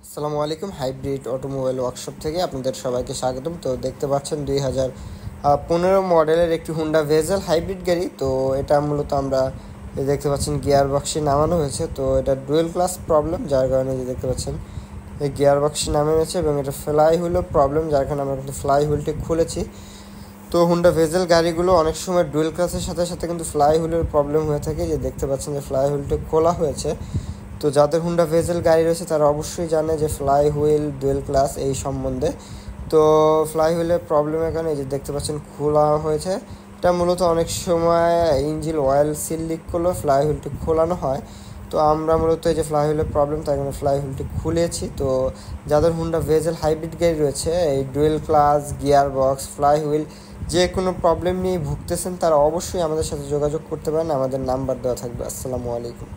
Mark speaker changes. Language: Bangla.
Speaker 1: আসসালামু আলাইকুম। হাইব্রিড অটোমোবাইল ওয়ার্কশপ থেকে আপনাদের সবাইকে স্বাগতম। তো দেখতে পাচ্ছেন 2015 মডেলের একটি হুন্ডা ভেজেল হাইব্রিড গাড়ি। তো এটা মূলত আমরা দেখতে পাচ্ছেন গিয়ার বক্সে নামানো হয়েছে। তো এটা ডুয়েল ক্লাস প্রবলেম, যার কারণে দেখতে পাচ্ছেন এই গিয়ার বক্সে নামানো হয়েছে, এবং এটা ফ্লাই হুইলও প্রবলেম, যার কারণে আমরা কিন্তু ফ্লাই হুইলটি খুলেছি। তো হুন্ডা ভেজেল গাড়িগুলো অনেক সময় ডুয়েল ক্লাসের সাথে সাথে কিন্তু ফ্লাই হুইলের প্রবলেম হয়ে থাকে, যে দেখতে পাচ্ছেন যে ফ্লাই হুইলটি খোলা হয়েছে। তো যাদের হুন্ডা ভেজেল গাড়ি রয়েছে তারা অবশ্যই জানে যে ফ্লাই হুইল ডুয়েল ক্লাস এই সম্বন্ধে। তো ফ্লাই হুইলের প্রবলেমের কারণে যে দেখতে পাচ্ছেন খোলা হয়েছে। এটা মূলত অনেক সময় ইঞ্জিন অয়েল সিল লিক করলেও ফ্লাই হুইলটি খোলানো হয়। তো আমরা মূলত এই যে ফ্লাই হুইলের প্রবলেম, তাই কারণে ফ্লাই হুইলটি খুলেছি। তো যাদের হুন্ডা ভেজেল হাইব্রিড গাড়ি রয়েছে, এই dual class, gear box, fly wheel যে কোনো প্রবলেম নিয়ে ভুগতেছেন, তারা অবশ্যই আমাদের সাথে যোগাযোগ করতে পারেন। আমাদের নাম্বার দেওয়া থাকবে। আসসালামু আলাইকুম।